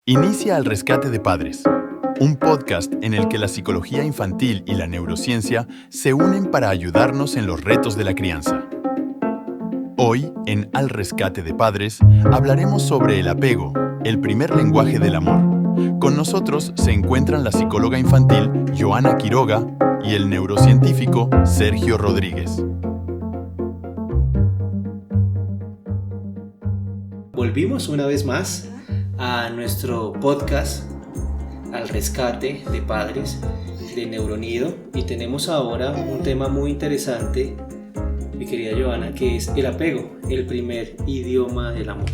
Inicia Al Rescate de Padres, un podcast en el que la psicología infantil y la neurociencia se unen para ayudarnos en los retos de la crianza. Hoy, en Al Rescate de Padres, hablaremos sobre el apego, el primer lenguaje del amor. Con nosotros se encuentran la psicóloga infantil Joana Quiroga y el neurocientífico Sergio Rodríguez. Volvimos una vez más a nuestro podcast Al Rescate de Padres de Neuronido y tenemos ahora un tema muy interesante, mi querida Joana, que es el apego, el primer idioma del amor.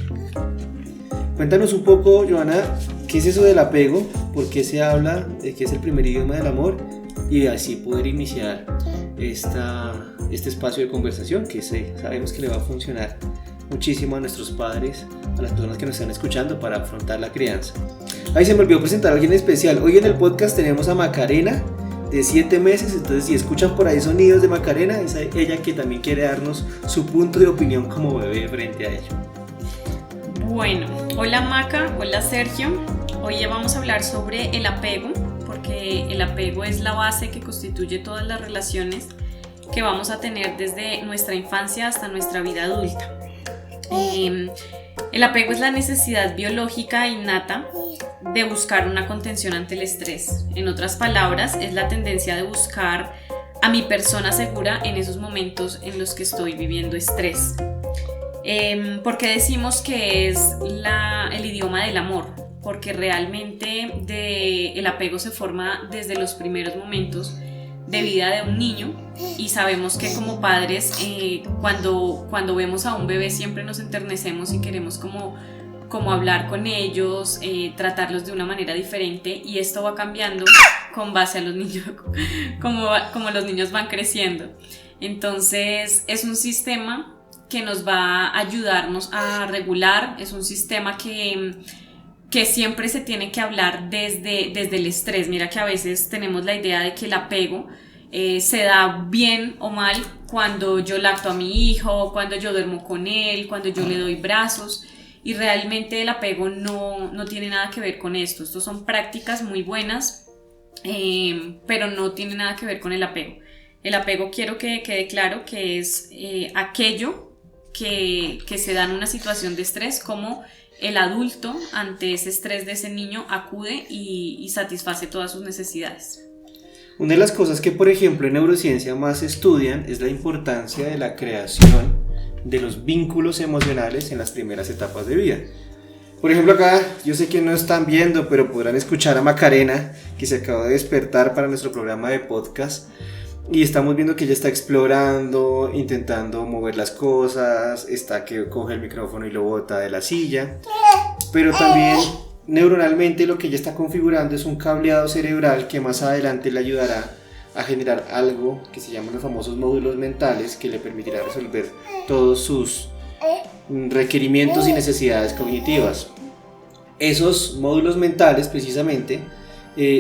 Cuéntanos un poco, Joana, ¿qué es eso del apego? ¿Por qué se habla de que es el primer idioma del amor? Y así poder iniciar este espacio de conversación que sabemos que le va a funcionar muchísimo a nuestros padres, a las personas que nos están escuchando para afrontar la crianza. Ahí se me olvidó presentar a alguien especial. Hoy en el podcast tenemos a Macarena, de 7 meses, entonces si escuchan por ahí sonidos de Macarena, es ella que también quiere darnos su punto de opinión como bebé frente a ello. Bueno, hola Maca, hola Sergio. Hoy ya vamos a hablar sobre el apego, porque el apego es la base que constituye todas las relaciones que vamos a tener desde nuestra infancia hasta nuestra vida adulta. El apego es la necesidad biológica innata de buscar una contención ante el estrés. En otras palabras, es la tendencia de buscar a mi persona segura en esos momentos en los que estoy viviendo estrés. ¿Por qué decimos que es el idioma del amor? Porque realmente el apego se forma desde los primeros momentos de vida de un niño y sabemos que como padres cuando vemos a un bebé siempre nos enternecemos y queremos como hablar con ellos, tratarlos de una manera diferente, y esto va cambiando con base a los niños, como los niños van creciendo. Entonces es un sistema que nos va a ayudarnos a regular, es un sistema que siempre se tiene que hablar desde el estrés. Mira que a veces tenemos la idea de que el apego se da bien o mal cuando yo lacto a mi hijo, cuando yo duermo con él, cuando yo le doy brazos, y realmente el apego no tiene nada que ver con esto. Estos son prácticas muy buenas, pero no tiene nada que ver con el apego. El apego, quiero que quede claro que es aquello que se da en una situación de estrés, como el adulto ante ese estrés de ese niño acude y satisface todas sus necesidades. Una de las cosas que, por ejemplo, en neurociencia más estudian es la importancia de la creación de los vínculos emocionales en las primeras etapas de vida. Por ejemplo, acá, yo sé que no están viendo, pero podrán escuchar a Macarena, que se acaba de despertar para nuestro programa de podcast. Y estamos viendo que ella está explorando, intentando mover las cosas, está que coge el micrófono y lo bota de la silla. Pero también neuronalmente lo que ella está configurando es un cableado cerebral que más adelante le ayudará a generar algo que se llaman los famosos módulos mentales, que le permitirá resolver todos sus requerimientos y necesidades cognitivas. Esos módulos mentales precisamente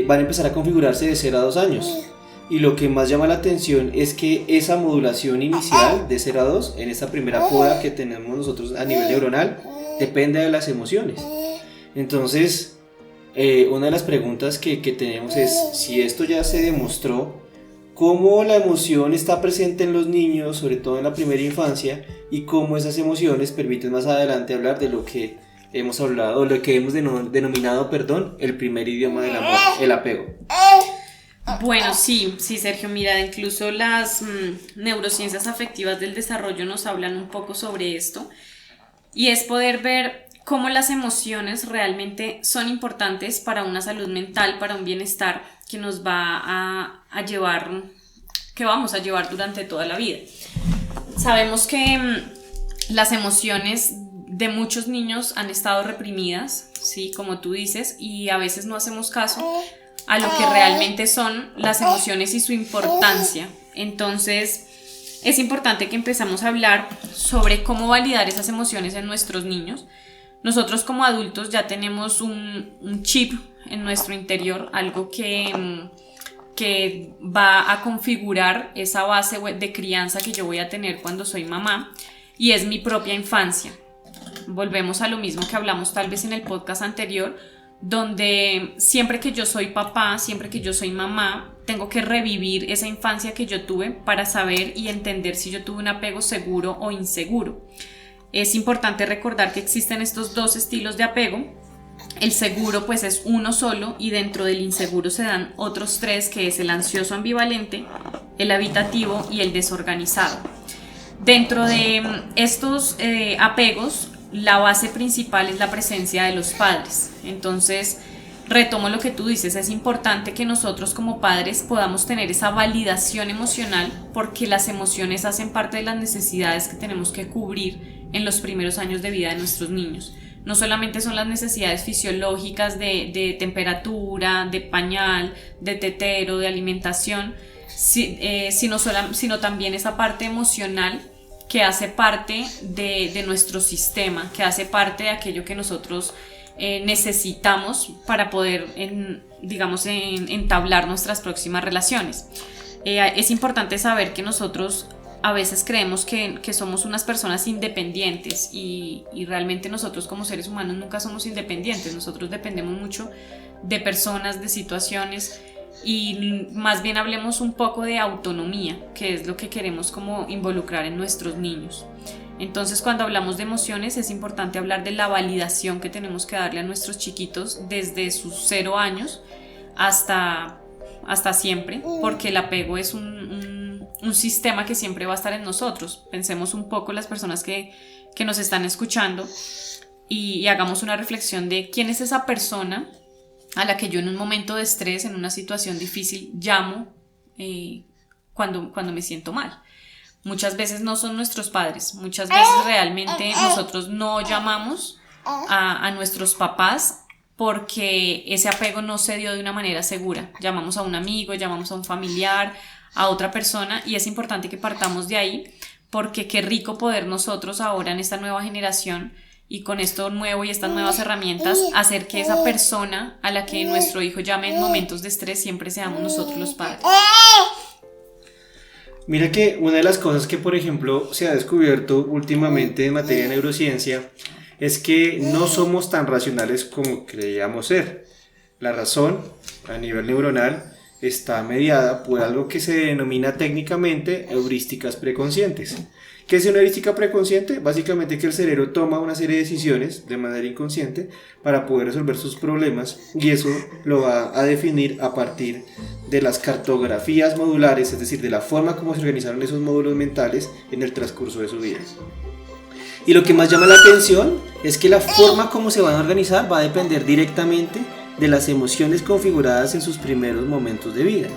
van a empezar a configurarse de 0 a 2 años. Y lo que más llama la atención es que esa modulación inicial de 0 a 2, en esta primera poda que tenemos nosotros a nivel neuronal, depende de las emociones. Entonces, una de las preguntas que tenemos es si esto ya se demostró, cómo la emoción está presente en los niños, sobre todo en la primera infancia, y cómo esas emociones permiten más adelante hablar de lo que hemos hablado, o lo que hemos denominado, el primer idioma del amor, el apego. Bueno, sí, Sergio, mira, incluso las neurociencias afectivas del desarrollo nos hablan un poco sobre esto, y es poder ver cómo las emociones realmente son importantes para una salud mental, para un bienestar que nos va a llevar, que vamos a llevar durante toda la vida. Sabemos que las emociones de muchos niños han estado reprimidas, sí, como tú dices, y a veces no hacemos caso a lo que realmente son las emociones y su importancia. Entonces es importante que empezamos a hablar sobre cómo validar esas emociones en nuestros niños. Nosotros como adultos ya tenemos un chip en nuestro interior, algo que va a configurar esa base de crianza que yo voy a tener cuando soy mamá, y es mi propia infancia. Volvemos a lo mismo que hablamos tal vez en el podcast anterior, donde siempre que yo soy papá, siempre que yo soy mamá, tengo que revivir esa infancia que yo tuve para saber y entender si yo tuve un apego seguro o inseguro. Es importante recordar que existen estos dos estilos de apego. El seguro pues es uno solo y dentro del inseguro se dan otros tres, que es el ansioso ambivalente, el habitativo y el desorganizado. Dentro de estos apegos, la base principal es la presencia de los padres. Entonces, retomo lo que tú dices, es importante que nosotros como padres podamos tener esa validación emocional, porque las emociones hacen parte de las necesidades que tenemos que cubrir en los primeros años de vida de nuestros niños. No solamente son las necesidades fisiológicas de temperatura, de pañal, de tetero, de alimentación, sino también esa parte emocional que hace parte de nuestro sistema, que hace parte de aquello que nosotros necesitamos para poder, entablar nuestras próximas relaciones. Es importante saber que nosotros a veces creemos que somos unas personas independientes y realmente nosotros como seres humanos nunca somos independientes. Nosotros dependemos mucho de personas, de situaciones, y más bien hablemos un poco de autonomía, que es lo que queremos como involucrar en nuestros niños. Entonces, cuando hablamos de emociones, es importante hablar de la validación que tenemos que darle a nuestros chiquitos desde sus 0 años hasta siempre, porque el apego es un sistema que siempre va a estar en nosotros. Pensemos un poco las personas que nos están escuchando y hagamos una reflexión de quién es esa persona a la que yo en un momento de estrés, en una situación difícil, llamo cuando me siento mal. Muchas veces no son nuestros padres, muchas veces realmente nosotros no llamamos a nuestros papás porque ese apego no se dio de una manera segura. Llamamos a un amigo, llamamos a un familiar, a otra persona, y es importante que partamos de ahí, porque qué rico poder nosotros ahora en esta nueva generación y con esto nuevo y estas nuevas herramientas hacer que esa persona a la que nuestro hijo llame en momentos de estrés siempre seamos nosotros los padres. Mira que una de las cosas que, por ejemplo, se ha descubierto últimamente en materia de neurociencia es que no somos tan racionales como creíamos ser. La razón a nivel neuronal está mediada por algo que se denomina técnicamente heurísticas preconscientes. ¿Qué es una heurística preconsciente? Básicamente que el cerebro toma una serie de decisiones de manera inconsciente para poder resolver sus problemas, y eso lo va a definir a partir de las cartografías modulares, es decir, de la forma como se organizaron esos módulos mentales en el transcurso de su vida. Y lo que más llama la atención es que la forma como se van a organizar va a depender directamente de las emociones configuradas en sus primeros momentos de vida.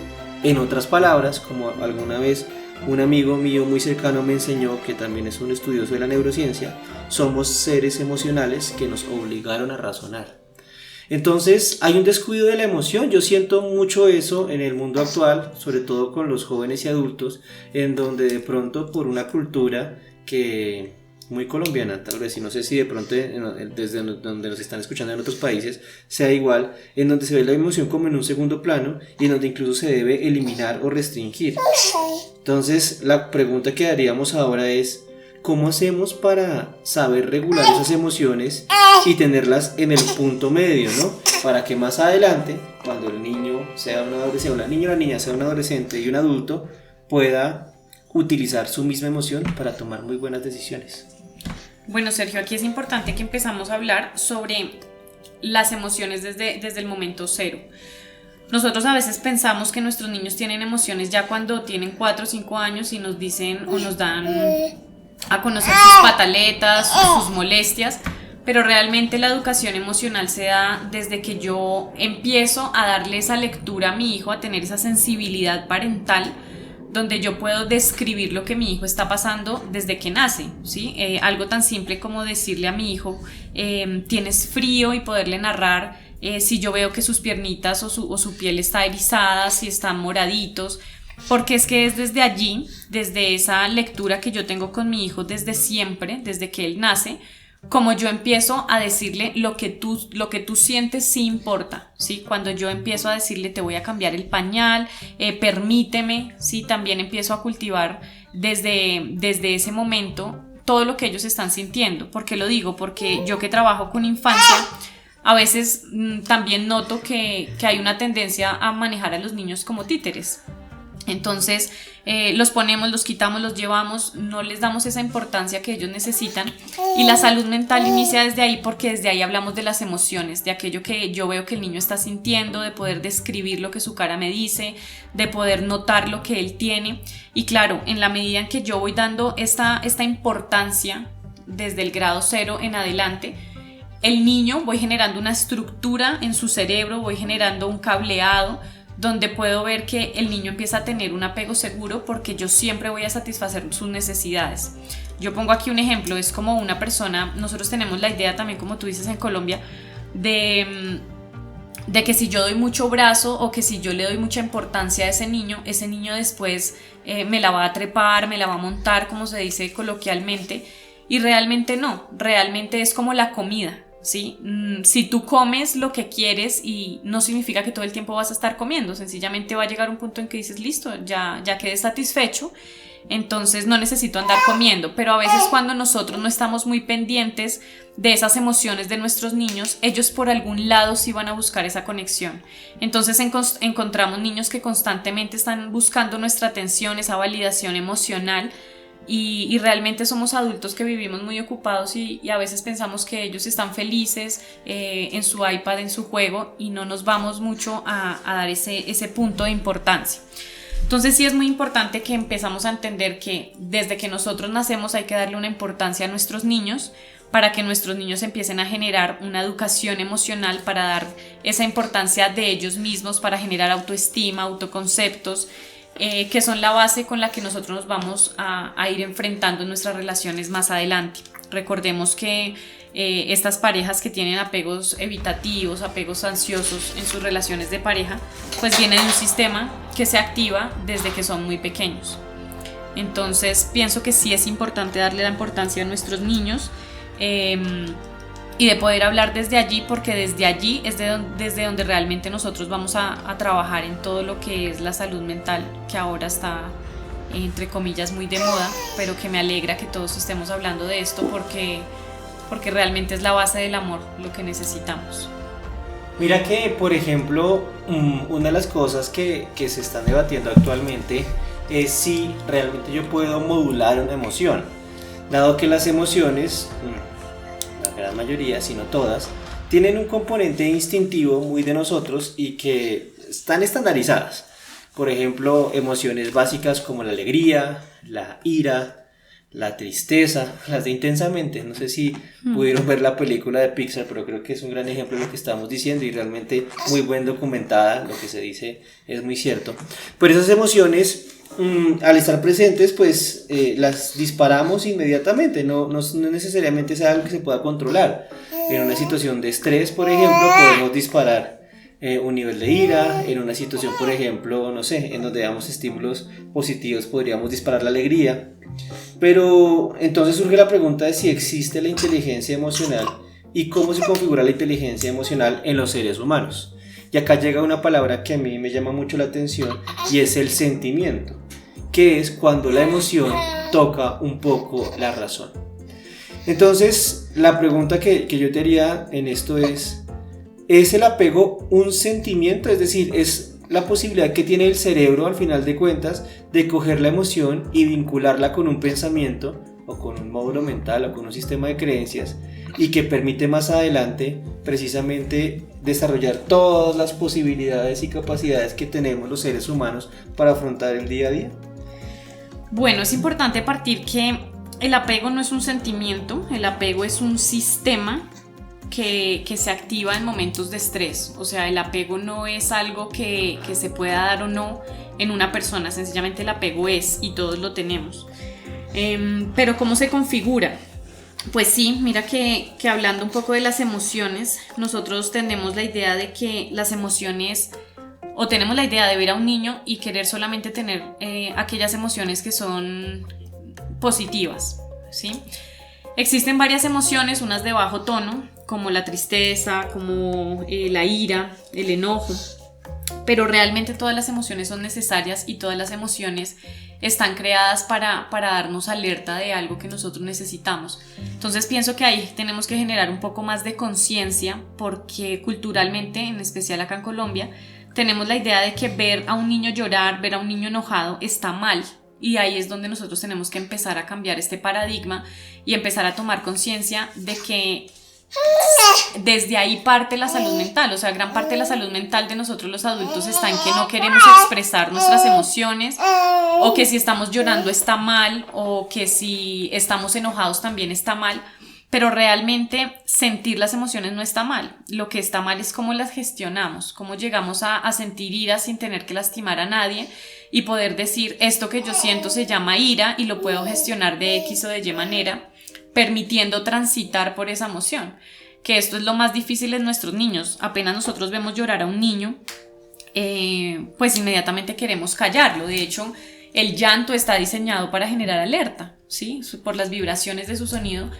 En otras palabras, como alguna vez un amigo mío muy cercano me enseñó, que también es un estudioso de la neurociencia, somos seres emocionales que nos obligaron a razonar. Entonces hay un descuido de la emoción. Yo siento mucho eso en el mundo actual, sobre todo con los jóvenes y adultos, en donde de pronto por una cultura que muy colombiana, tal vez, y no sé si de pronto desde donde nos están escuchando en otros países sea igual, en donde se ve la emoción como en un segundo plano y en donde incluso se debe eliminar o restringir. Entonces la pregunta que haríamos ahora es: ¿cómo hacemos para saber regular esas emociones y tenerlas en el punto medio, ¿no? Para que más adelante, cuando el niño sea un adolescente, o la niña o la niña sea un adolescente y un adulto, pueda utilizar su misma emoción para tomar muy buenas decisiones? Bueno, Sergio, aquí es importante que empezamos a hablar sobre las emociones desde el momento cero. Nosotros a veces pensamos que nuestros niños tienen emociones ya cuando tienen 4 o 5 años y nos dicen o nos dan a conocer sus pataletas, sus molestias, pero realmente la educación emocional se da desde que yo empiezo a darle esa lectura a mi hijo, a tener esa sensibilidad parental, donde yo puedo describir lo que mi hijo está pasando desde que nace, ¿sí? Algo tan simple como decirle a mi hijo, tienes frío, y poderle narrar si yo veo que sus piernitas o su piel está erizada, si están moraditos, porque es que es desde allí, desde esa lectura que yo tengo con mi hijo desde siempre, desde que él nace, como yo empiezo a decirle lo que tú sientes sí importa, ¿sí? Cuando yo empiezo a decirle te voy a cambiar el pañal, permíteme, ¿sí? También empiezo a cultivar desde ese momento todo lo que ellos están sintiendo. ¿Por qué lo digo? Porque yo que trabajo con infancia, a veces también noto que hay una tendencia a manejar a los niños como títeres. Entonces los ponemos, los quitamos, los llevamos, no les damos esa importancia que ellos necesitan, y la salud mental inicia desde ahí, porque desde ahí hablamos de las emociones, de aquello que yo veo que el niño está sintiendo, de poder describir lo que su cara me dice, de poder notar lo que él tiene. Y claro, en la medida en que yo voy dando esta importancia desde el grado 0 en adelante, el niño, voy generando una estructura en su cerebro, voy generando un cableado donde puedo ver que el niño empieza a tener un apego seguro, porque yo siempre voy a satisfacer sus necesidades. Yo pongo aquí un ejemplo, es como una persona, nosotros tenemos la idea también, como tú dices, en Colombia, de que si yo doy mucho brazo o que si yo le doy mucha importancia a ese niño después me la va a trepar, me la va a montar, como se dice coloquialmente, y realmente no, realmente es como la comida. ¿Sí? Si tú comes lo que quieres, y no significa que todo el tiempo vas a estar comiendo, sencillamente va a llegar un punto en que dices, listo, ya quedé satisfecho, entonces no necesito andar comiendo. Pero a veces cuando nosotros no estamos muy pendientes de esas emociones de nuestros niños, ellos por algún lado sí van a buscar esa conexión. Entonces encontramos niños que constantemente están buscando nuestra atención, esa validación emocional. Y realmente somos adultos que vivimos muy ocupados y a veces pensamos que ellos están felices en su iPad, en su juego, y no nos vamos mucho a dar ese punto de importancia. Entonces sí es muy importante que empezamos a entender que desde que nosotros nacemos hay que darle una importancia a nuestros niños, para que nuestros niños empiecen a generar una educación emocional, para dar esa importancia de ellos mismos, para generar autoestima, autoconceptos, que son la base con la que nosotros nos vamos a ir enfrentando en nuestras relaciones más adelante. Recordemos que estas parejas que tienen apegos evitativos, apegos ansiosos en sus relaciones de pareja, pues viene de un sistema que se activa desde que son muy pequeños. Entonces pienso que sí es importante darle la importancia a nuestros niños, y de poder hablar desde allí, porque desde allí es desde donde realmente nosotros vamos a trabajar en todo lo que es la salud mental, que ahora está entre comillas muy de moda, pero que me alegra que todos estemos hablando de esto, porque realmente es la base del amor lo que necesitamos. Mira que, por ejemplo, una de las cosas que se están debatiendo actualmente es si realmente yo puedo modular una emoción, dado que las emociones, la gran mayoría, si no todas, tienen un componente instintivo muy de nosotros y que están estandarizadas. Por ejemplo, emociones básicas como la alegría, la ira, la tristeza, las de Intensamente. No sé si pudieron ver la película de Pixar, pero creo que es un gran ejemplo de lo que estamos diciendo, y realmente muy bien documentada. Lo que se dice es muy cierto. Pero esas emociones, al estar presentes, pues las disparamos inmediatamente, no necesariamente sea algo que se pueda controlar. En una situación de estrés, por ejemplo, podemos disparar un nivel de ira. En una situación, por ejemplo, no sé, en donde damos estímulos positivos, podríamos disparar la alegría. Pero entonces surge la pregunta de si existe la inteligencia emocional y cómo se configura la inteligencia emocional en los seres humanos. Y acá llega una palabra que a mí me llama mucho la atención, y es el sentimiento, que es cuando la emoción toca un poco la razón. Entonces, la pregunta que yo te haría en esto ¿es el apego un sentimiento? Es decir, ¿es la posibilidad que tiene el cerebro, al final de cuentas, de coger la emoción y vincularla con un pensamiento, o con un módulo mental, o con un sistema de creencias, y que permite más adelante precisamente desarrollar todas las posibilidades y capacidades que tenemos los seres humanos para afrontar el día a día? Bueno, es importante partir que el apego no es un sentimiento, el apego es un sistema que se activa en momentos de estrés. O sea, el apego no es algo que se pueda dar o no en una persona, sencillamente el apego es, y todos lo tenemos. Pero ¿cómo se configura? Pues sí, mira que hablando un poco de las emociones, nosotros tenemos la idea de que las emociones, o tenemos la idea de ver a un niño y querer solamente tener aquellas emociones que son positivas, ¿sí? Existen varias emociones, unas de bajo tono, como la tristeza, como la ira, el enojo, pero realmente todas las emociones son necesarias, y todas las emociones están creadas para darnos alerta de algo que nosotros necesitamos. Entonces pienso que ahí tenemos que generar un poco más de conciencia, porque culturalmente, en especial acá en Colombia, tenemos la idea de que ver a un niño llorar, ver a un niño enojado está mal. Y ahí es donde nosotros tenemos que empezar a cambiar este paradigma y empezar a tomar conciencia de que desde ahí parte la salud mental. O sea, gran parte de la salud mental de nosotros los adultos está en que no queremos expresar nuestras emociones, o que si estamos llorando está mal, o que si estamos enojados también está mal. Pero realmente sentir las emociones no está mal. Lo que está mal es cómo las gestionamos, cómo llegamos a sentir ira sin tener que lastimar a nadie y poder decir, esto que yo siento se llama ira y lo puedo gestionar de X o de Y manera, permitiendo transitar por esa emoción. Que esto es lo más difícil en nuestros niños. Apenas nosotros vemos llorar a un niño, pues inmediatamente queremos callarlo. De hecho, el llanto está diseñado para generar alerta, ¿sí? Por las vibraciones de su sonido.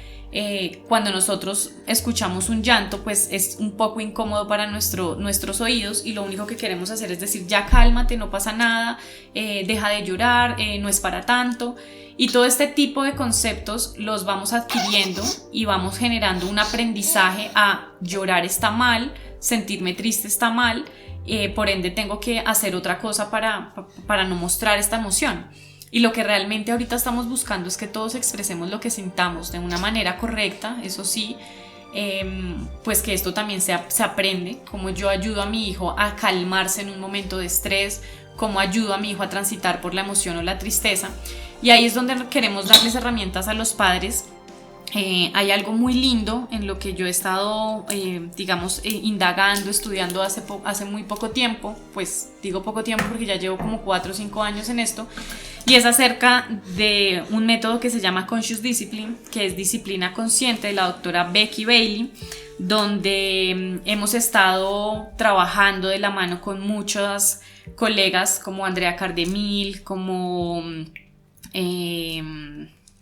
Cuando nosotros escuchamos un llanto, pues es un poco incómodo para nuestros oídos, y lo único que queremos hacer es decir, ya cálmate, no pasa nada, deja de llorar, no es para tanto. Y todo este tipo de conceptos los vamos adquiriendo y vamos generando un aprendizaje a llorar está mal, sentirme triste está mal, por ende tengo que hacer otra cosa para no mostrar esta emoción. Y lo que realmente ahorita estamos buscando es que todos expresemos lo que sintamos de una manera correcta, eso sí, pues que esto también se aprende, como yo ayudo a mi hijo a calmarse en un momento de estrés, cómo ayudo a mi hijo a transitar por la emoción o la tristeza. Y ahí es donde queremos darles herramientas a los padres. Hay algo muy lindo en lo que yo he estado, indagando, estudiando hace muy poco tiempo. Pues digo poco tiempo porque ya llevo como 4 o 5 años en esto. Y es acerca de un método que se llama Conscious Discipline, que es disciplina consciente, de la doctora Becky Bailey, donde hemos estado trabajando de la mano con muchas colegas como Andrea Cardemil, como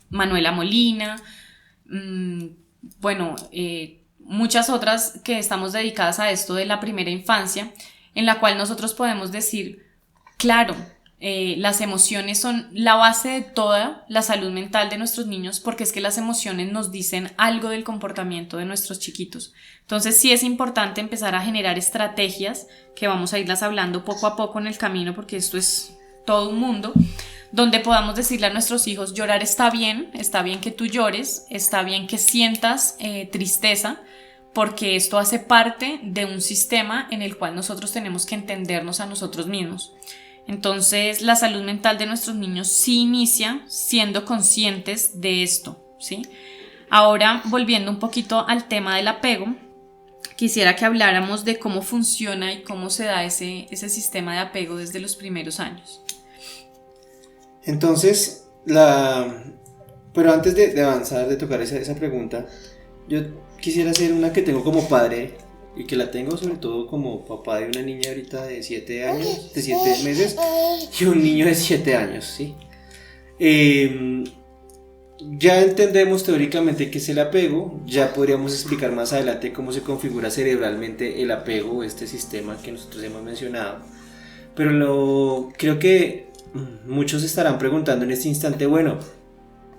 Manuela Molina, muchas otras que estamos dedicadas a esto de la primera infancia, en la cual nosotros podemos decir, claro, las emociones son la base de toda la salud mental de nuestros niños, porque es que las emociones nos dicen algo del comportamiento de nuestros chiquitos. Entonces sí es importante empezar a generar estrategias que vamos a irlas hablando poco a poco en el camino, porque esto es todo un mundo, donde podamos decirle a nuestros hijos, llorar está bien que tú llores, está bien que sientas tristeza, porque esto hace parte de un sistema en el cual nosotros tenemos que entendernos a nosotros mismos. Entonces la salud mental de nuestros niños sí inicia siendo conscientes de esto, ¿sí? Ahora, volviendo un poquito al tema del apego, quisiera que habláramos de cómo funciona y cómo se da ese sistema de apego desde los primeros años. Entonces, pero antes de avanzar, de tocar esa pregunta, yo quisiera hacer una que tengo como padre, y que la tengo sobre todo como papá de una niña ahorita de 7 años, de 7 meses, y un niño de 7 años, ¿sí? Ya entendemos teóricamente qué es el apego, ya podríamos explicar más adelante cómo se configura cerebralmente el apego, este sistema que nosotros hemos mencionado, pero creo que muchos estarán preguntando en este instante, bueno,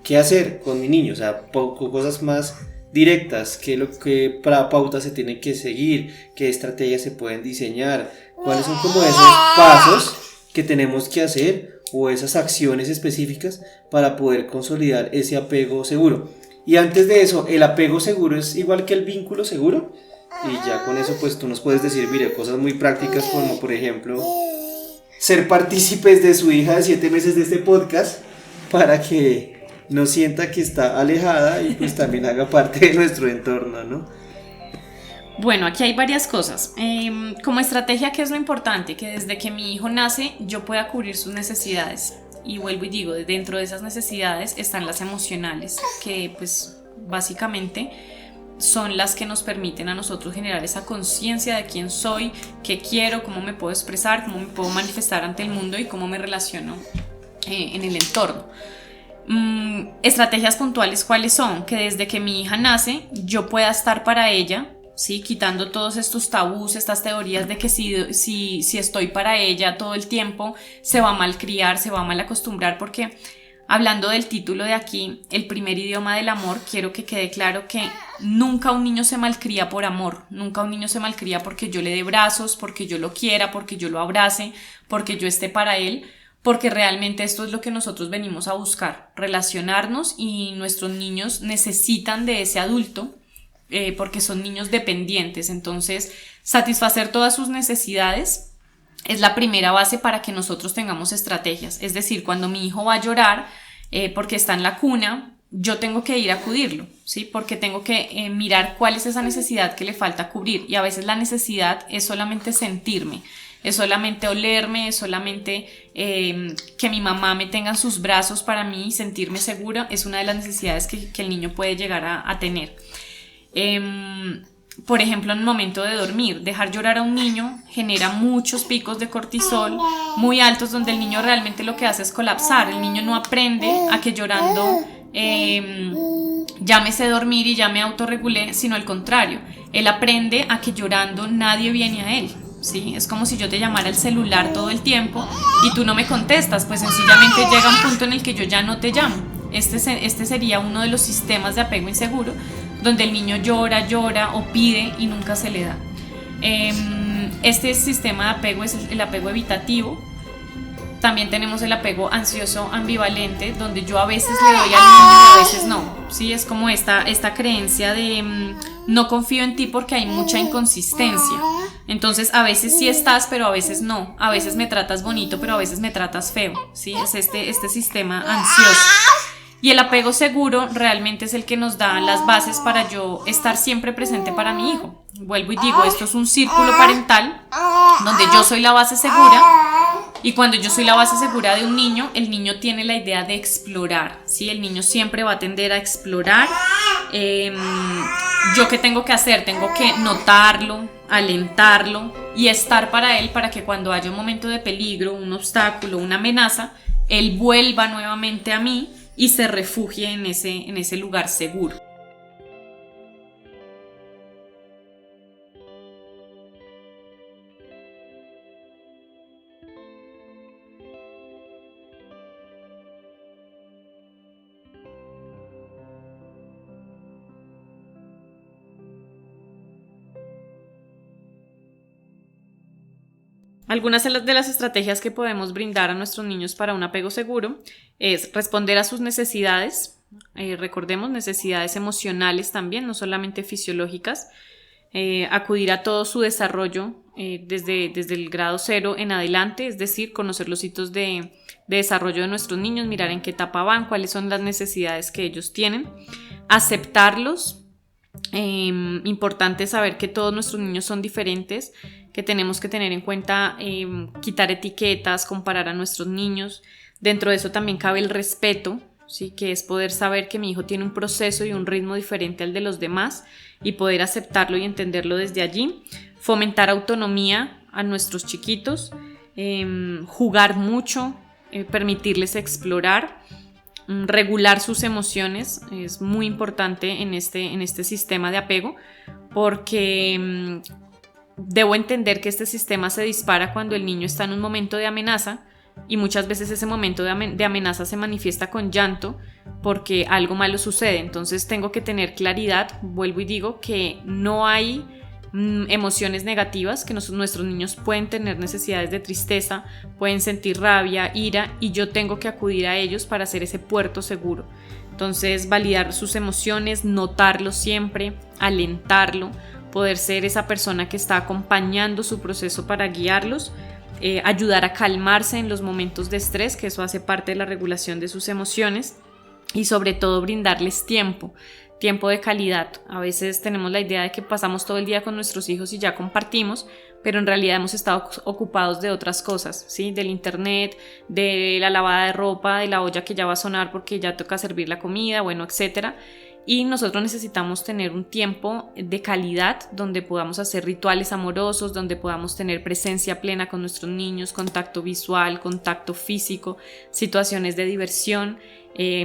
¿qué hacer con mi niño? O sea, cosas más directas, qué pautas se tienen que seguir, qué estrategias se pueden diseñar, cuáles son como esos pasos que tenemos que hacer o esas acciones específicas para poder consolidar ese apego seguro. Y antes de eso, ¿el apego seguro es igual que el vínculo seguro? Y ya con eso pues tú nos puedes decir, mire, cosas muy prácticas como por ejemplo ser partícipes de su hija de 7 meses de este podcast para que no sienta que está alejada y pues también haga parte de nuestro entorno, ¿no? Bueno, aquí hay varias cosas. Como estrategia, ¿qué es lo importante? Que desde que mi hijo nace yo pueda cubrir sus necesidades. Y vuelvo y digo, dentro de esas necesidades están las emocionales, que pues básicamente son las que nos permiten a nosotros generar esa conciencia de quién soy, qué quiero, cómo me puedo expresar, cómo me puedo manifestar ante el mundo y cómo me relaciono en el entorno. Estrategias puntuales, ¿cuáles son? Que desde que mi hija nace yo pueda estar para ella ¿sí? Quitando todos estos tabús, estas teorías de que si estoy para ella todo el tiempo, se va a malcriar, se va a mal acostumbrar, porque hablando del título de aquí, el primer idioma del amor, quiero que quede claro que nunca un niño se malcría por amor, nunca un niño se malcría porque yo le dé brazos, porque yo lo quiera, porque yo lo abrace, porque yo esté para él, porque realmente esto es lo que nosotros venimos a buscar, relacionarnos, y nuestros niños necesitan de ese adulto porque son niños dependientes. Entonces, satisfacer todas sus necesidades es la primera base para que nosotros tengamos estrategias. Es decir, cuando mi hijo va a llorar porque está en la cuna, yo tengo que ir a acudirlo, ¿sí? Porque tengo que mirar cuál es esa necesidad que le falta cubrir, y a veces la necesidad es solamente sentirme, es solamente olerme, es solamente que mi mamá me tenga en sus brazos para mí y sentirme segura. Es una de las necesidades que el niño puede llegar a tener. Por ejemplo, en el momento de dormir, dejar llorar a un niño genera muchos picos de cortisol muy altos, donde el niño realmente lo que hace es colapsar. El niño no aprende a que llorando ya me sé dormir y ya me autorregulé, sino al contrario, él aprende a que llorando nadie viene a él. ¿Sí? Es como si yo te llamara al celular todo el tiempo y tú no me contestas, pues sencillamente llega un punto en el que yo ya no te llamo. Este sería uno de los sistemas de apego inseguro, donde el niño llora o pide y nunca se le da. Este sistema de apego es el apego evitativo. También tenemos el apego ansioso ambivalente, donde yo a veces le doy al niño y a veces no. ¿Sí? Es como esta creencia de no confío en ti porque hay mucha inconsistencia. Entonces a veces sí estás, pero a veces no. A veces me tratas bonito, pero a veces me tratas feo. ¿Sí? Es este sistema ansioso. Y el apego seguro realmente es el que nos da las bases para yo estar siempre presente para mi hijo. Vuelvo y digo, esto es un círculo parental donde yo soy la base segura, y cuando yo soy la base segura de un niño, el niño tiene la idea de explorar, ¿sí? El niño siempre va a tender a explorar. ¿Yo qué tengo que hacer? Tengo que notarlo, alentarlo y estar para él, para que cuando haya un momento de peligro, un obstáculo, una amenaza, él vuelva nuevamente a mí y se refugie en ese lugar seguro. Algunas de las estrategias que podemos brindar a nuestros niños para un apego seguro es responder a sus necesidades. Recordemos, necesidades emocionales también, no solamente fisiológicas. Acudir a todo su desarrollo desde el grado 0 en adelante, es decir, conocer los hitos de desarrollo de nuestros niños, mirar en qué etapa van, cuáles son las necesidades que ellos tienen, aceptarlos. Importante saber que todos nuestros niños son diferentes, que tenemos que tener en cuenta quitar etiquetas, comparar a nuestros niños. Dentro de eso también cabe el respeto, ¿sí? Que es poder saber que mi hijo tiene un proceso y un ritmo diferente al de los demás y poder aceptarlo y entenderlo desde allí. Fomentar autonomía a nuestros chiquitos, jugar mucho, permitirles explorar. Regular sus emociones es muy importante en este sistema de apego, porque debo entender que este sistema se dispara cuando el niño está en un momento de amenaza, y muchas veces ese momento de amenaza se manifiesta con llanto porque algo malo sucede. Entonces tengo que tener claridad, vuelvo y digo que no hay emociones negativas, que nuestros niños pueden tener necesidades de tristeza, pueden sentir rabia, ira, y yo tengo que acudir a ellos para hacer ese puerto seguro. Entonces, validar sus emociones, notarlo siempre, alentarlo, poder ser esa persona que está acompañando su proceso para guiarlos, ayudar a calmarse en los momentos de estrés, que eso hace parte de la regulación de sus emociones, y sobre todo brindarles tiempo de calidad. A veces tenemos la idea de que pasamos todo el día con nuestros hijos y ya compartimos, pero en realidad hemos estado ocupados de otras cosas, ¿sí? Del internet, de la lavada de ropa, de la olla que ya va a sonar porque ya toca servir la comida, bueno, etcétera. y nosotros necesitamos tener un tiempo de calidad donde podamos hacer rituales amorosos, donde podamos tener presencia plena con nuestros niños, contacto visual, contacto físico, situaciones de diversión,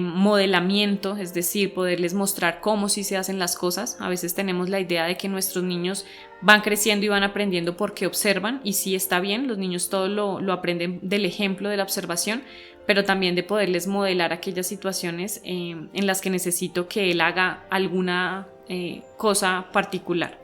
modelamiento, es decir, poderles mostrar cómo sí se hacen las cosas. A veces tenemos la idea de que nuestros niños van creciendo y van aprendiendo porque observan, y sí está bien, los niños todo lo aprenden del ejemplo, de la observación, pero también de poderles modelar aquellas situaciones en las que necesito que él haga alguna cosa particular.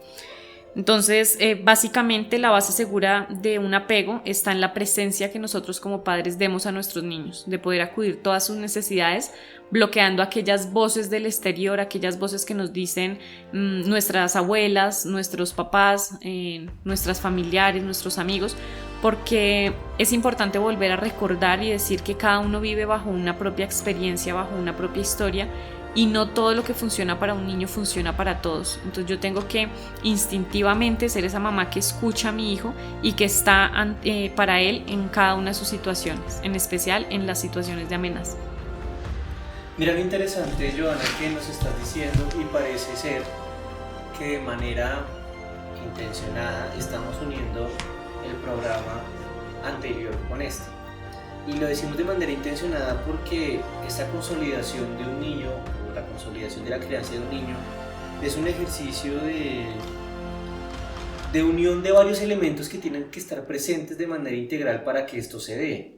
Entonces, básicamente la base segura de un apego está en la presencia que nosotros como padres demos a nuestros niños, de poder acudir todas sus necesidades, bloqueando aquellas voces del exterior, aquellas voces que nos dicen nuestras abuelas, nuestros papás, nuestras familiares, nuestros amigos, porque es importante volver a recordar y decir que cada uno vive bajo una propia experiencia, bajo una propia historia, y no todo lo que funciona para un niño funciona para todos. Entonces yo tengo que instintivamente ser esa mamá que escucha a mi hijo y que está para él en cada una de sus situaciones, en especial en las situaciones de amenaza. Mira lo interesante, Joana, que nos estás diciendo, y parece ser que de manera intencionada estamos uniendo el programa anterior con este. Y lo decimos de manera intencionada porque esta consolidación de un niño, o la consolidación de la crianza de un niño, es un ejercicio de unión de varios elementos que tienen que estar presentes de manera integral para que esto se dé.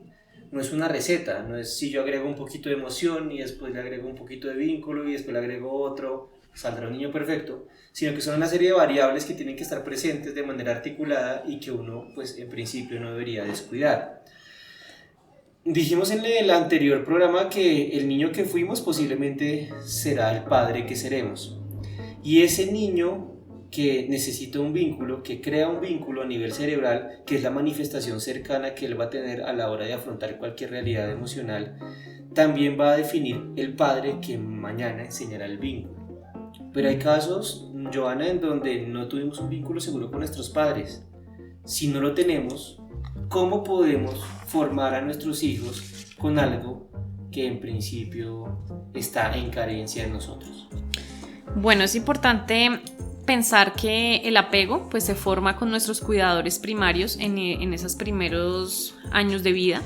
No es una receta, no es si yo agrego un poquito de emoción y después le agrego un poquito de vínculo y después le agrego otro, saldrá un niño perfecto, sino que son una serie de variables que tienen que estar presentes de manera articulada y que uno, pues en principio, no debería descuidar. Dijimos en el anterior programa que el niño que fuimos posiblemente será el padre que seremos. Y ese niño que necesita un vínculo, que crea un vínculo a nivel cerebral, que es la manifestación cercana que él va a tener a la hora de afrontar cualquier realidad emocional, también va a definir el padre que mañana enseñará el vínculo. Pero hay casos, Joana, en donde no tuvimos un vínculo seguro con nuestros padres. Si no lo tenemos, ¿cómo podemos formar a nuestros hijos con algo que en principio está en carencia en nosotros? Bueno, es importante pensar que el apego pues, se forma con nuestros cuidadores primarios en esos primeros años de vida,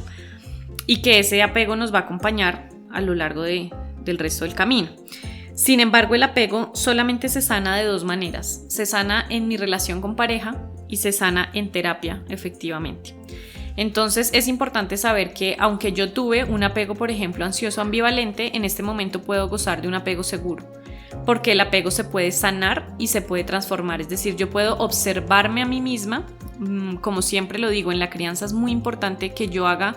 y que ese apego nos va a acompañar a lo largo del resto del camino. Sin embargo, el apego solamente se sana de dos maneras: se sana en mi relación con pareja y se sana en terapia, efectivamente. Entonces es importante saber que aunque yo tuve un apego, por ejemplo, ansioso ambivalente, en este momento puedo gozar de un apego seguro, porque el apego se puede sanar y se puede transformar. Es decir, yo puedo observarme a mí misma. Como siempre lo digo, en la crianza es muy importante que yo haga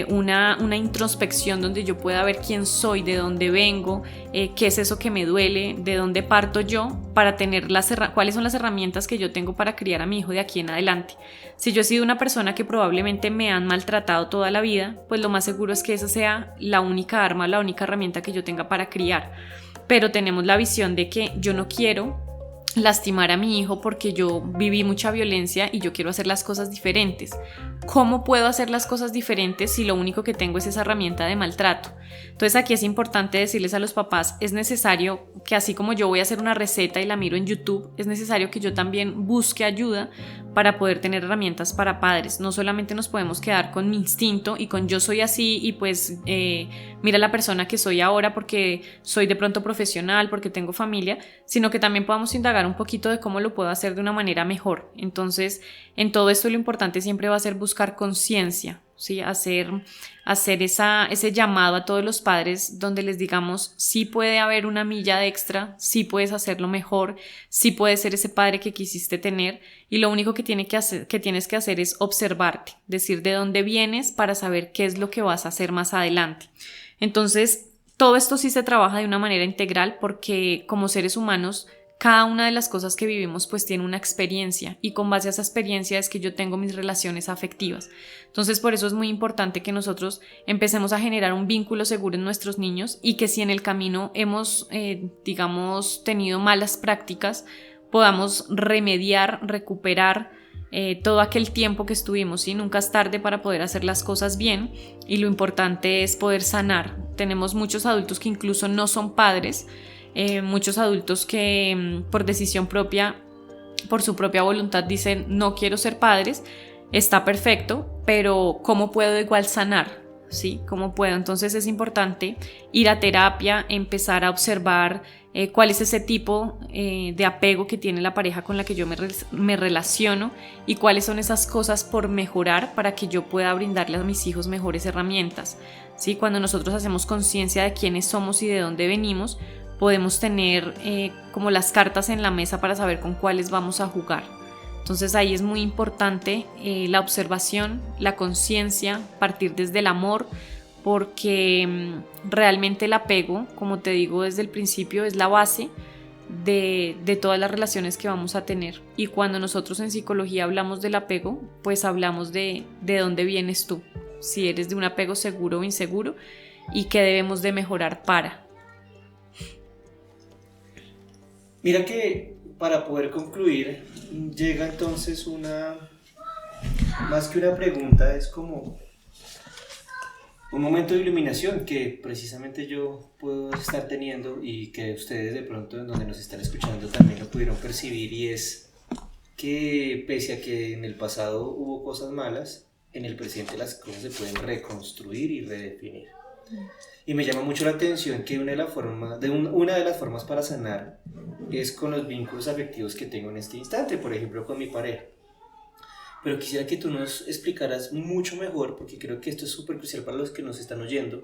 una introspección donde yo pueda ver quién soy, de dónde vengo, qué es eso que me duele, de dónde parto yo, para tener cuáles son las herramientas que yo tengo para criar a mi hijo de aquí en adelante. Si yo he sido una persona que probablemente me han maltratado toda la vida, pues lo más seguro es que esa sea la única arma, la única herramienta que yo tenga para criar. Pero tenemos la visión de que yo no quiero lastimar a mi hijo porque yo viví mucha violencia y yo quiero hacer las cosas diferentes. ¿Cómo puedo hacer las cosas diferentes si lo único que tengo es esa herramienta de maltrato? Entonces aquí es importante decirles a los papás, es necesario que así como yo voy a hacer una receta y la miro en YouTube, es necesario que yo también busque ayuda para poder tener herramientas para padres. No solamente nos podemos quedar con mi instinto y con yo soy así y pues mira la persona que soy ahora porque soy de pronto profesional, porque tengo familia, sino que también podamos indagar un poquito de cómo lo puedo hacer de una manera mejor. Entonces, en todo esto lo importante siempre va a ser buscar conciencia, ¿sí? Hacer ese llamado a todos los padres donde les digamos, sí puede haber una milla de extra, sí puedes hacerlo mejor, sí puedes ser ese padre que quisiste tener, y lo único que tienes que hacer es observarte, decir de dónde vienes para saber qué es lo que vas a hacer más adelante. Entonces, todo esto sí se trabaja de una manera integral porque como seres humanos, cada una de las cosas que vivimos pues tiene una experiencia, y con base a esa experiencia es que yo tengo mis relaciones afectivas. Entonces por eso es muy importante que nosotros empecemos a generar un vínculo seguro en nuestros niños, y que si en el camino hemos tenido malas prácticas, podamos remediar, recuperar todo aquel tiempo que estuvimos, ¿sí? Nunca es tarde para poder hacer las cosas bien, y lo importante es poder sanar. Tenemos muchos adultos que incluso no son padres, muchos adultos que por decisión propia, por su propia voluntad dicen no quiero ser padres, está perfecto, pero ¿cómo puedo igual sanar? ¿Sí? ¿Cómo puedo? Entonces es importante ir a terapia, empezar a observar cuál es ese tipo de apego que tiene la pareja con la que yo me relaciono y cuáles son esas cosas por mejorar para que yo pueda brindarle a mis hijos mejores herramientas. ¿Sí? Cuando nosotros hacemos conciencia de quiénes somos y de dónde venimos, podemos tener como las cartas en la mesa para saber con cuáles vamos a jugar. Entonces ahí es muy importante la observación, la conciencia, partir desde el amor, porque realmente el apego, como te digo desde el principio, es la base de todas las relaciones que vamos a tener. Y cuando nosotros en psicología hablamos del apego, pues hablamos de dónde vienes tú, si eres de un apego seguro o inseguro y qué debemos de mejorar para. Mira que para poder concluir, llega entonces más que una pregunta, es como un momento de iluminación que precisamente yo puedo estar teniendo y que ustedes de pronto en donde nos están escuchando también lo pudieron percibir, y es que pese a que en el pasado hubo cosas malas, en el presente las cosas se pueden reconstruir y redefinir. Y me llama mucho la atención que una de las formas para sanar es con los vínculos afectivos que tengo en este instante, por ejemplo con mi pareja. Pero quisiera que tú nos explicaras mucho mejor, porque creo que esto es súper crucial para los que nos están oyendo,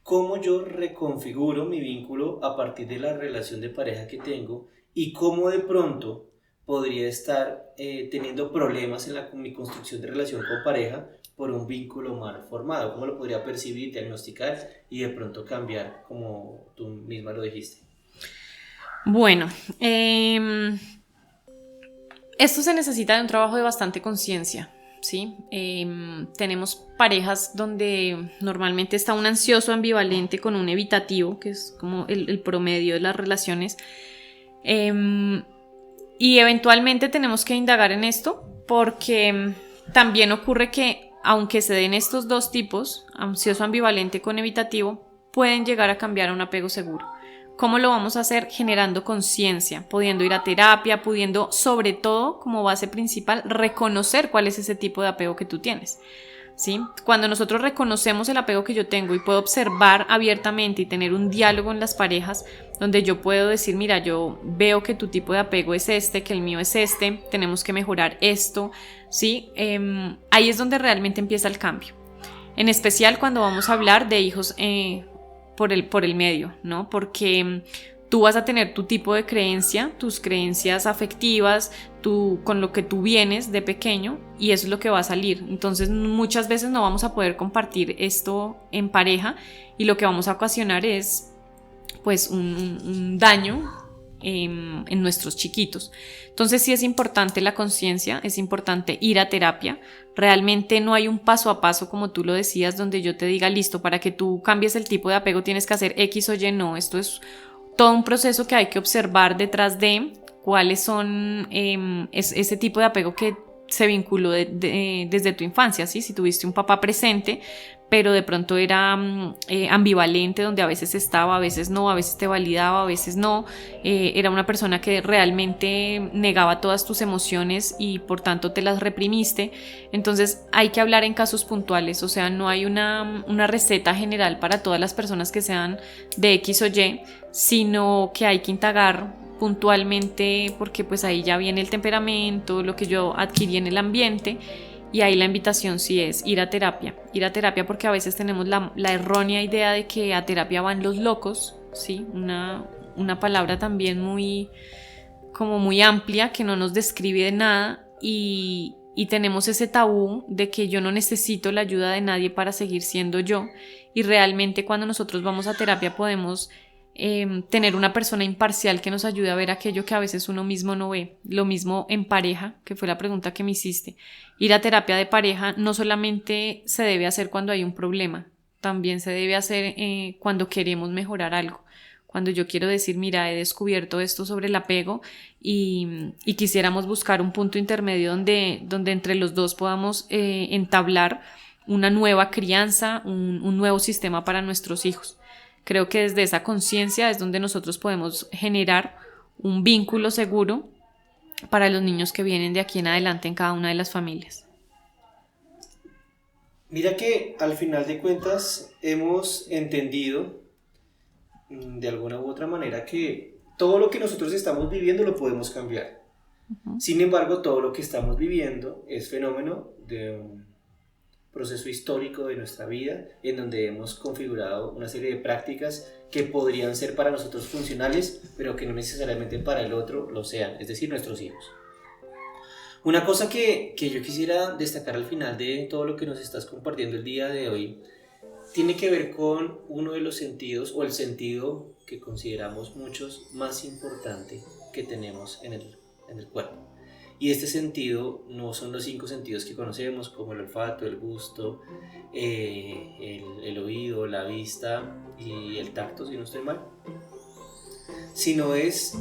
cómo yo reconfiguro mi vínculo a partir de la relación de pareja que tengo y cómo de pronto podría estar teniendo problemas en mi construcción de relación con pareja por un vínculo mal formado. ¿Cómo lo podría percibir, diagnosticar y de pronto cambiar, como tú misma lo dijiste? Bueno, esto se necesita de un trabajo de bastante conciencia, ¿sí? Tenemos parejas donde normalmente está un ansioso ambivalente con un evitativo, que es como el promedio de las relaciones, y eventualmente tenemos que indagar en esto, porque también ocurre que aunque se den estos dos tipos, ansioso ambivalente con evitativo, pueden llegar a cambiar a un apego seguro. ¿Cómo lo vamos a hacer? Generando conciencia, pudiendo ir a terapia, pudiendo, sobre todo, como base principal, reconocer cuál es ese tipo de apego que tú tienes, ¿sí? Cuando nosotros reconocemos el apego que yo tengo y puedo observar abiertamente y tener un diálogo en las parejas donde yo puedo decir, mira, yo veo que tu tipo de apego es este, que el mío es este, tenemos que mejorar esto, ¿sí? Ahí es donde realmente empieza el cambio. En especial cuando vamos a hablar de hijos por el medio, ¿no? Porque tú vas a tener tu tipo de creencia, tus creencias afectivas, con lo que tú vienes de pequeño, y eso es lo que va a salir. Entonces muchas veces no vamos a poder compartir esto en pareja y lo que vamos a ocasionar es pues un daño en nuestros chiquitos. Entonces sí es importante la conciencia, es importante ir a terapia. Realmente no hay un paso a paso, como tú lo decías, donde yo te diga, listo, para que tú cambies el tipo de apego tienes que hacer X o Y. No, esto es todo un proceso que hay que observar detrás de cuáles son ese tipo de apego que se vinculó desde tu infancia, ¿sí? Si tuviste un papá presente, pero de pronto era ambivalente, donde a veces estaba, a veces no, a veces te validaba, a veces no, era una persona que realmente negaba todas tus emociones y por tanto te las reprimiste. Entonces hay que hablar en casos puntuales, o sea, no hay una receta general para todas las personas que sean de X o Y, sino que hay que indagar puntualmente, porque pues ahí ya viene el temperamento, lo que yo adquirí en el ambiente. Y ahí la invitación sí es ir a terapia porque a veces tenemos la errónea idea de que a terapia van los locos, ¿sí? Una palabra también muy amplia que no nos describe de nada, y tenemos ese tabú de que yo no necesito la ayuda de nadie para seguir siendo yo, y realmente cuando nosotros vamos a terapia podemos tener una persona imparcial que nos ayude a ver aquello que a veces uno mismo no ve. Lo mismo en pareja, que fue la pregunta que me hiciste. Ir a terapia de pareja no solamente se debe hacer cuando hay un problema, también se debe hacer cuando queremos mejorar algo. Cuando yo quiero decir, mira, he descubierto esto sobre el apego y quisiéramos buscar un punto intermedio donde entre los dos podamos entablar una nueva crianza, un nuevo sistema para nuestros hijos. Creo que desde esa conciencia es donde nosotros podemos generar un vínculo seguro para los niños que vienen de aquí en adelante en cada una de las familias. Mira que al final de cuentas hemos entendido de alguna u otra manera que todo lo que nosotros estamos viviendo lo podemos cambiar. Sin embargo, todo lo que estamos viviendo es fenómeno de un proceso histórico de nuestra vida en donde hemos configurado una serie de prácticas que podrían ser para nosotros funcionales, pero que no necesariamente para el otro lo sean, es decir, nuestros hijos. Una cosa que yo quisiera destacar al final de todo lo que nos estás compartiendo el día de hoy tiene que ver con uno de los sentidos, o el sentido que consideramos muchos más importante que tenemos en el cuerpo. Y este sentido no son los 5 sentidos que conocemos, como el olfato, el gusto, el oído, la vista y el tacto, si no estoy mal, sino es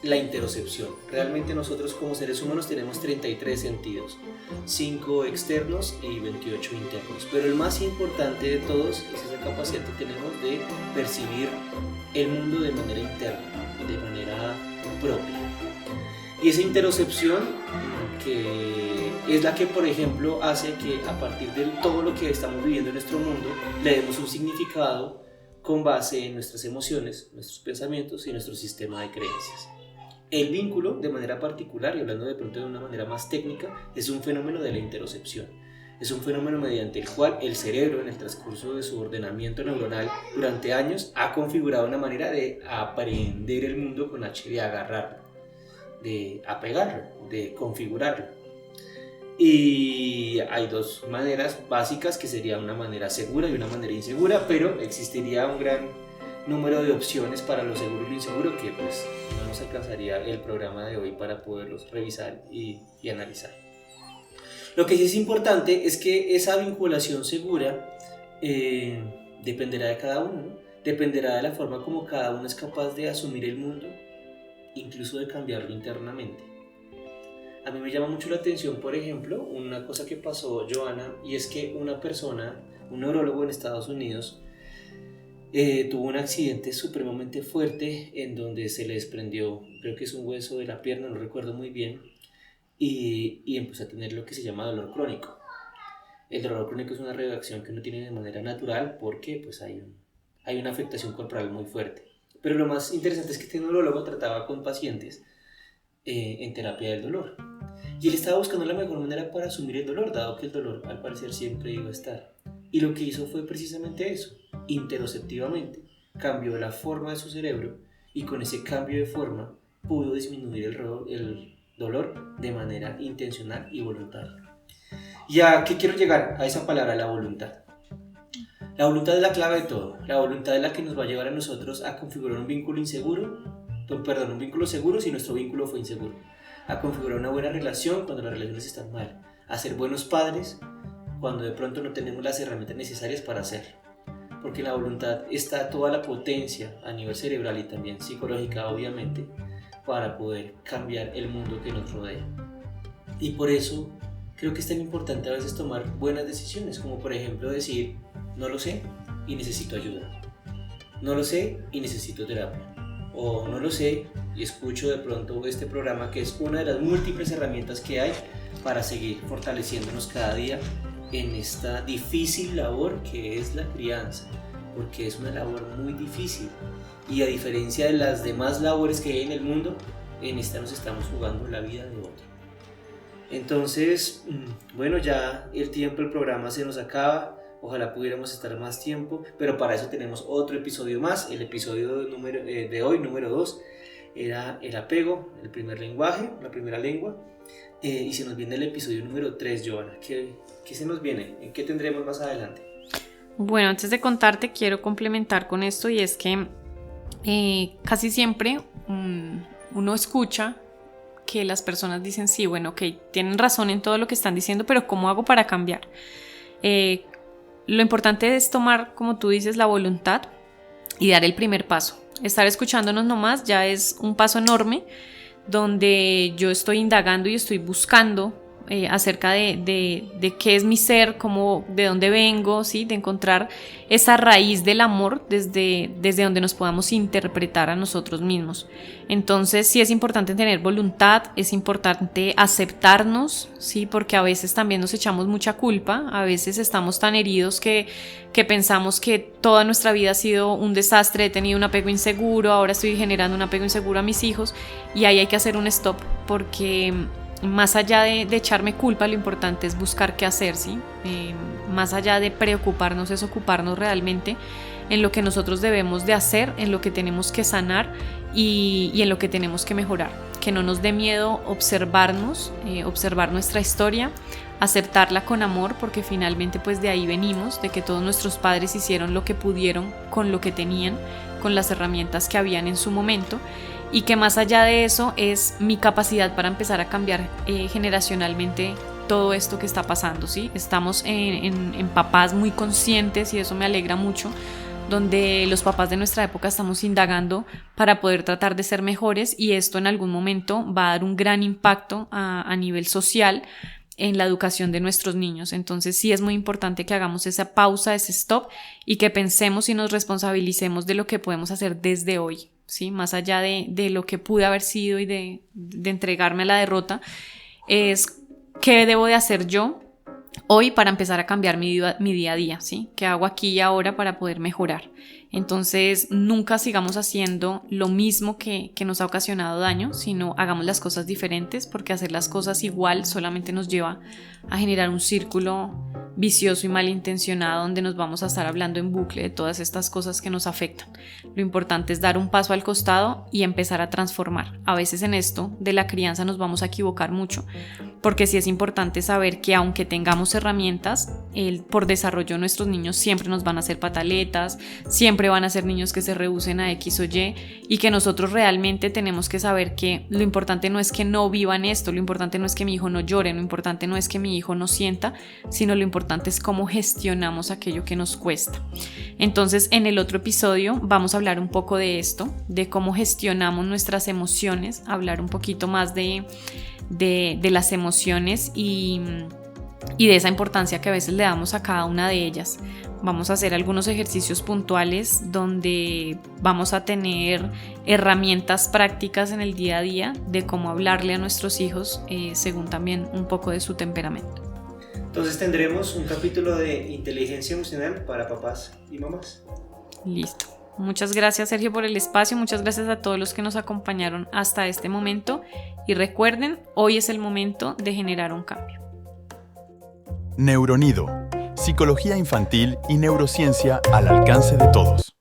la interocepción. Realmente nosotros como seres humanos tenemos 33 sentidos, 5 externos y 28 internos, pero el más importante de todos es esa capacidad que tenemos de percibir el mundo de manera interna, de manera propia. Y esa interocepción que es la que, por ejemplo, hace que a partir de todo lo que estamos viviendo en nuestro mundo le demos un significado con base en nuestras emociones, nuestros pensamientos y nuestro sistema de creencias. El vínculo, de manera particular y hablando de pronto de una manera más técnica, es un fenómeno de la interocepción. Es un fenómeno mediante el cual el cerebro, en el transcurso de su ordenamiento neuronal durante años, ha configurado una manera de aprender el mundo con H, de agarrarlo, de apegarlo, de configurarlo. Y hay 2 maneras básicas, que sería una manera segura y una manera insegura, pero existiría un gran número de opciones para lo seguro y lo inseguro que pues no nos alcanzaría el programa de hoy para poderlos revisar y analizar. Lo que sí es importante es que esa vinculación segura dependerá de cada uno, ¿no? Dependerá de la forma como cada uno es capaz de asumir el mundo, incluso de cambiarlo internamente. A mí me llama mucho la atención, por ejemplo, una cosa que pasó, Joana, y es que una persona, un neurólogo en Estados Unidos, tuvo un accidente supremamente fuerte en donde se le desprendió, creo que es un hueso de la pierna, no recuerdo muy bien, y empezó a tener lo que se llama dolor crónico. El dolor crónico es una reacción que uno tiene de manera natural porque pues, hay una afectación corporal muy fuerte. Pero lo más interesante es que este neurólogo trataba con pacientes en terapia del dolor. Y él estaba buscando la mejor manera para asumir el dolor, dado que el dolor al parecer siempre iba a estar. Y lo que hizo fue precisamente eso, interoceptivamente. Cambió la forma de su cerebro y con ese cambio de forma pudo disminuir el dolor de manera intencional y voluntaria. ¿Y a qué quiero llegar? A esa palabra, la voluntad. La voluntad es la clave de todo. La voluntad es la que nos va a llevar a nosotros a configurar un vínculo seguro si nuestro vínculo fue inseguro. A configurar una buena relación cuando las relaciones están mal. A ser buenos padres cuando de pronto no tenemos las herramientas necesarias para hacerlo. Porque en la voluntad está toda la potencia a nivel cerebral y también psicológica, obviamente, para poder cambiar el mundo que nos rodea. Y por eso creo que es tan importante a veces tomar buenas decisiones, como por ejemplo decir, no lo sé y necesito ayuda. No lo sé y necesito terapia. O no lo sé y escucho de pronto este programa, que es una de las múltiples herramientas que hay para seguir fortaleciéndonos cada día en esta difícil labor que es la crianza, porque es una labor muy difícil y a diferencia de las demás labores que hay en el mundo, en esta nos estamos jugando la vida de otro. Entonces, bueno, ya el tiempo del programa se nos acaba. Ojalá pudiéramos estar más tiempo, pero para eso tenemos otro episodio más. El episodio de hoy, número 2, era el apego, el primer lenguaje, la primera lengua. Y se nos viene el episodio número 3, Joana. ¿Qué se nos viene? ¿Qué tendremos más adelante? Bueno, antes de contarte, quiero complementar con esto, y es que casi siempre uno escucha que las personas dicen, sí, bueno, ok, tienen razón en todo lo que están diciendo, pero ¿cómo hago para cambiar? Lo importante es tomar, como tú dices, la voluntad y dar el primer paso. Estar escuchándonos nomás ya es un paso enorme, donde yo estoy indagando y estoy buscando acerca de qué es mi ser, de dónde vengo, ¿sí? De encontrar esa raíz del amor desde donde nos podamos interpretar a nosotros mismos. Entonces sí es importante tener voluntad, es importante aceptarnos, ¿sí? Porque a veces también nos echamos mucha culpa, a veces estamos tan heridos que pensamos que toda nuestra vida ha sido un desastre, he tenido un apego inseguro, ahora estoy generando un apego inseguro a mis hijos, y ahí hay que hacer un stop, porque más allá de echarme culpa, lo importante es buscar qué hacer, ¿sí? Más allá de preocuparnos, es ocuparnos realmente en lo que nosotros debemos de hacer, en lo que tenemos que sanar y en lo que tenemos que mejorar. Que no nos dé miedo observarnos, observar nuestra historia, aceptarla con amor, porque finalmente pues de ahí venimos, de que todos nuestros padres hicieron lo que pudieron con lo que tenían, con las herramientas que habían en su momento, y que más allá de eso es mi capacidad para empezar a cambiar generacionalmente todo esto que está pasando, ¿sí? Estamos en papás muy conscientes y eso me alegra mucho, donde los papás de nuestra época estamos indagando para poder tratar de ser mejores, y esto en algún momento va a dar un gran impacto a nivel social en la educación de nuestros niños. Entonces sí es muy importante que hagamos esa pausa, ese stop, y que pensemos y nos responsabilicemos de lo que podemos hacer desde hoy, ¿sí? Más allá de lo que pude haber sido y de entregarme a la derrota, es qué debo de hacer yo hoy para empezar a cambiar mi día a día, ¿sí? ¿Qué hago aquí y ahora para poder mejorar? Entonces nunca sigamos haciendo lo mismo que nos ha ocasionado daño, sino hagamos las cosas diferentes, porque hacer las cosas igual solamente nos lleva a generar un círculo vicioso y malintencionado, donde nos vamos a estar hablando en bucle de todas estas cosas que nos afectan. Lo importante es dar un paso al costado y empezar a transformar. A veces en esto de la crianza nos vamos a equivocar mucho, porque sí es importante saber que aunque tengamos herramientas, por desarrollo nuestros niños siempre nos van a hacer pataletas, siempre van a ser niños que se rehúsen a X o Y, y que nosotros realmente tenemos que saber que lo importante no es que no vivan esto, lo importante no es que mi hijo no llore, lo importante no es que mi hijo no sienta, sino lo importante es cómo gestionamos aquello que nos cuesta. Entonces en el otro episodio vamos a hablar un poco de esto, de cómo gestionamos nuestras emociones, hablar un poquito más de las emociones y de esa importancia que a veces le damos a cada una de ellas. Vamos a hacer algunos ejercicios puntuales donde vamos a tener herramientas prácticas en el día a día de cómo hablarle a nuestros hijos según también un poco de su temperamento. Entonces tendremos un capítulo de inteligencia emocional para papás y mamás. Listo. Muchas gracias, Sergio, por el espacio. Muchas gracias a todos los que nos acompañaron hasta este momento. Y recuerden, hoy es el momento de generar un cambio. Neuronido. Psicología infantil y neurociencia al alcance de todos.